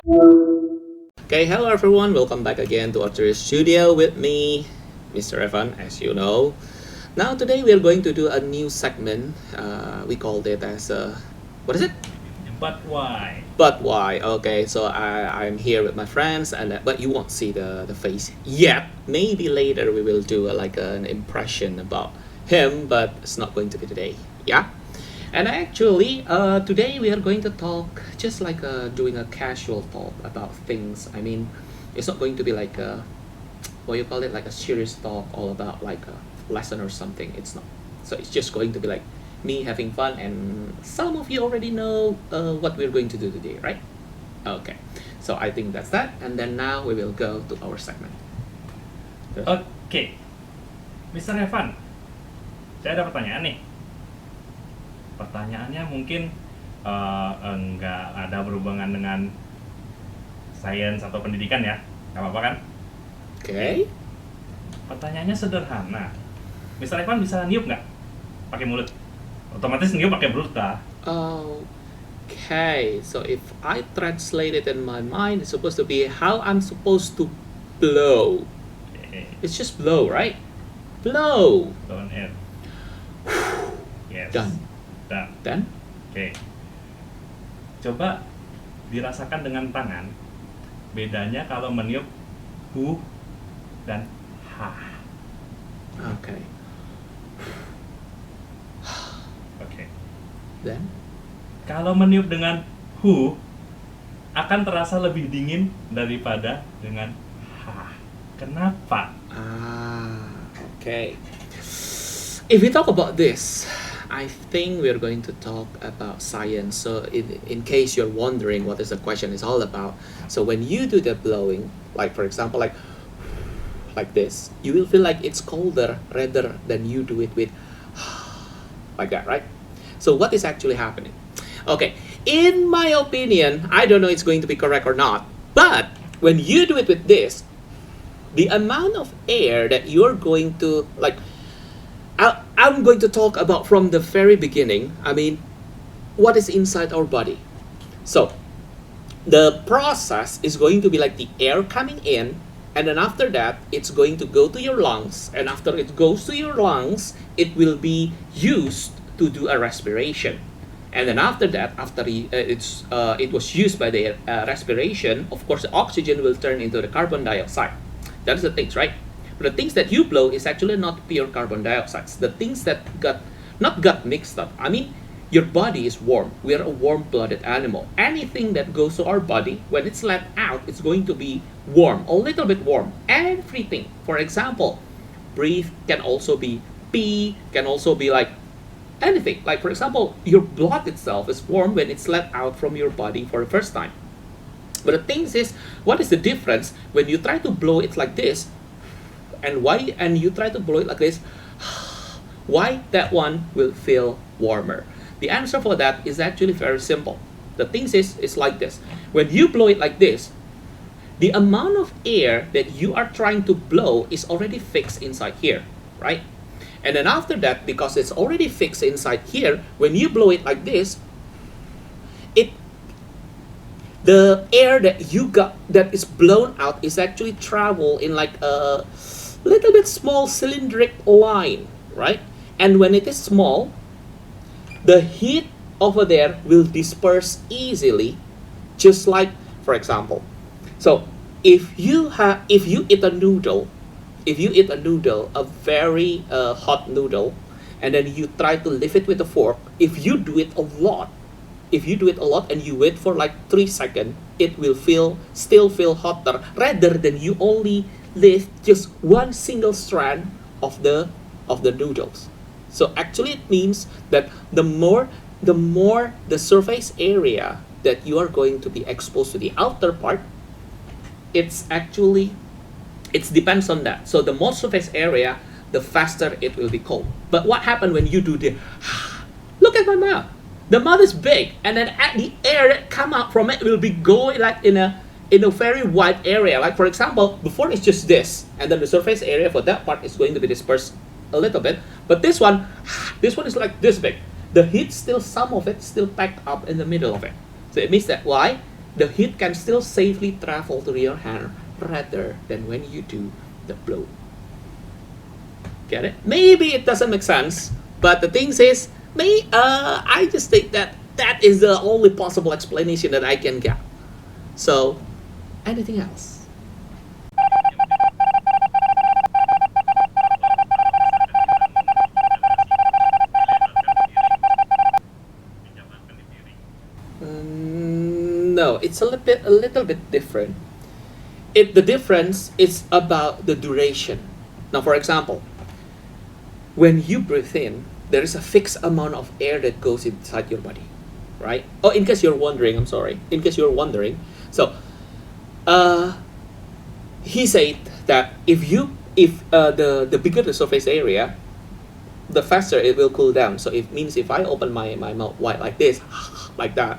Okay, hello everyone, welcome back again to our studio with me, Mr. Evan, as you know. Now today we are going to do a new segment. We called it as what is it? But why? But why? Okay, so I'm here with my friends, and but you won't see the face yet. Maybe later we will do like an impression about him, but it's not going to be today. Yeah. And actually, today we are going to talk just like doing a casual talk about things. I mean, it's not going to be like what you call it, like a serious talk all about like a lesson or something. It's not. So it's just going to be like me having fun, and some of you already know what we're going to do today, right? Okay. So I think that's that, and then now we will go to our segment. Oke, Mr. Evan, saya ada pertanyaan nih. Pertanyaannya mungkin nggak ada berhubungan dengan sains atau pendidikan ya, nggak apa-apa kan? Okay. Pertanyaannya sederhana. Mr. Evan bisa niup nggak pakai mulut? Otomatis niup pakai mulut lah. Okay, so if I translate it in my mind, it's supposed to be how I'm supposed to blow. Okay. It's just blow, right? Blow. Blow on air. Yes. Done. Done. Then? Oke. Coba dirasakan dengan tangan. Bedanya kalau meniup hu dan ha. Okay. Oke. Then? Kalau meniup dengan hu akan terasa lebih dingin daripada dengan ha. Kenapa? Okay. If we talk about this, I think we're going to talk about science. So in case you're wondering what is the question is all about, so when you do the blowing, like for example, like this, you will feel like it's colder rather than you do it with like that, right? So what is actually happening? Okay, in my opinion, I don't know it's going to be correct or not, but when you do it with this, the amount of air that you're going to like, I'm going to talk about from the very beginning. I mean, what is inside our body. So the process is going to be like the air coming in, and then after that it's going to go to your lungs, and after it goes to your lungs it will be used to do a respiration, and then after that, after it was used by the respiration, of course the oxygen will turn into the carbon dioxide. That's the things, right? But the things that you blow is actually not pure carbon dioxide. The things that got mixed up. I mean, your body is warm. We are a warm-blooded animal. Anything that goes to our body, when it's let out, it's going to be warm, a little bit warm. Everything. For example, breathe can also be pee, can also be like anything. Like for example, your blood itself is warm when it's let out from your body for the first time. But the thing is, what is the difference when you try to blow it like this? And you try to blow it like this, why that one will feel warmer? The answer for that is actually very simple. The thing is like this. When you blow it like this, the amount of air that you are trying to blow is already fixed inside here, right? And then after that, because it's already fixed inside here, when you blow it like this, the air that you got that is blown out is actually travel in like a little bit small cylindric line, right? And when it is small, the heat over there will disperse easily, just like, for example, so if you eat a noodle, a very hot noodle, and then you try to lift it with a fork, if you do it a lot and you wait for like 3 seconds, it will still feel hotter rather than you only lift just one single strand of the noodles. So actually it means that the more the surface area that you are going to be exposed to the outer part, it depends on that. So the more surface area, the faster it will be cold. But what happens when you do the look at my mouth? The mouth is big, and then the air that come out from it will be going like in a very wide area. Like for example, before it's just this, and then the surface area for that part is going to be dispersed a little bit. But this one is like this big. The heat still, some of it still packed up in the middle of it. So it means that why? the heat can still safely travel to your hand rather than when you do the blow. Get it? Maybe it doesn't make sense, but the thing is, I just think that that is the only possible explanation that I can get. So, anything else? No, it's a little bit different. The difference is about the duration. Now, for example, when you breathe in, there is a fixed amount of air that goes inside your body, right? Oh, in case you're wondering, I'm sorry. In case you're wondering, so he said that if the bigger the surface area, the faster it will cool down. So it means if I open my mouth wide like this, like that,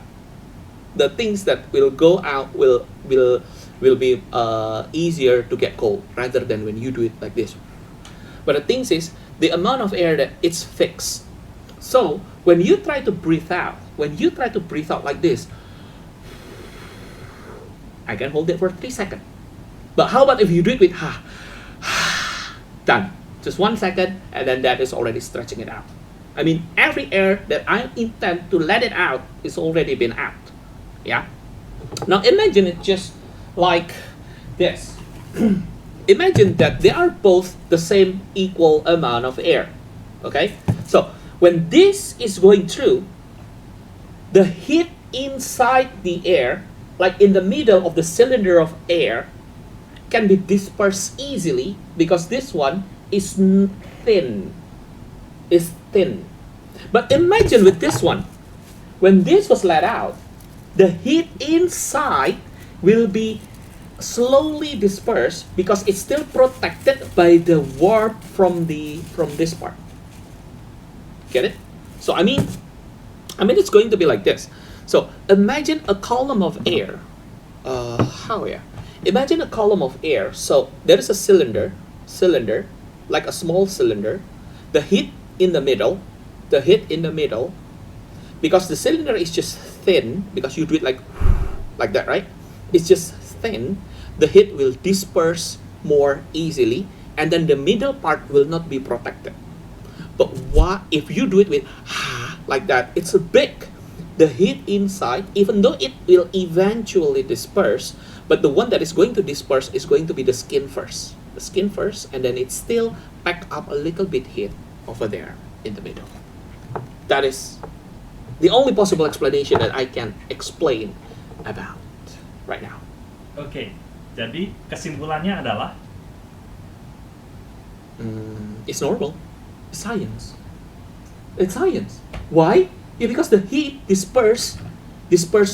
the things that will go out will be easier to get cold rather than when you do it like this. But the thing is, the amount of air that it's fixed. So when you try to breathe out, like this, I can hold it for 3 seconds. But how about if you do it with done, just 1 second, and then that is already stretching it out. I mean, every air that I intend to let it out is already been out. Yeah. Now imagine it just like this. Imagine that they are both the same equal amount of air. Okay. So when this is going through, the heat inside the air, like in the middle of the cylinder of air, can be dispersed easily because this one is thin. But imagine with this one, when this was let out, the heat inside will be slowly dispersed because it's still protected by the warmth from this part. Get it? So I mean it's going to be like this. So imagine a column of air. Imagine a column of air. So there is a cylinder, like a small cylinder. The heat in the middle, because the cylinder is just thin, because you do it like that, right? It's just thin. The heat will disperse more easily, and then the middle part will not be protected. But what if you do it with like that? It's big. The heat inside, even though it will eventually disperse, but the one that is going to disperse is going to be the skin first. And then it's still packed up a little bit heat over there in the middle. That is the only possible explanation that I can explain about right now. Oke, jadi kesimpulannya adalah It's normal. It's science. Why? Yeah, because the heat disperse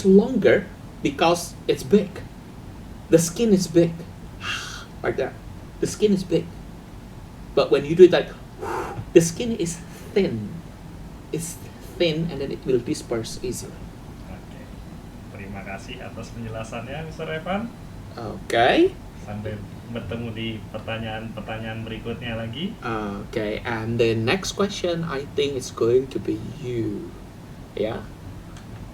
longer because it's big. The skin is big, like that. The skin is big. But when you do it like, the skin is thin. It's thin and then it will disperse easily. Oke. Terima kasih atas penjelasannya, Mr. Evan. Okay. Sampai bertemu di pertanyaan-pertanyaan berikutnya lagi. Okay, and the next question I think is going to be you. Yeah.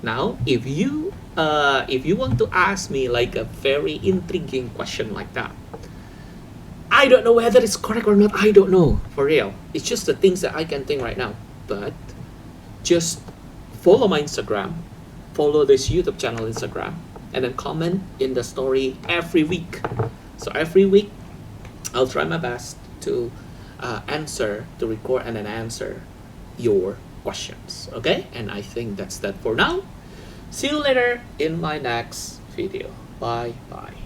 Now, if you want to ask me like a very intriguing question like that, I don't know whether it's correct or not. I don't know, for real. It's just the things that I can think right now. But just follow my Instagram, follow this YouTube channel Instagram, and then comment in the story every week. So every week, I'll try my best to record and then answer your questions. Okay? And I think that's that for now. See you later in my next video. Bye bye.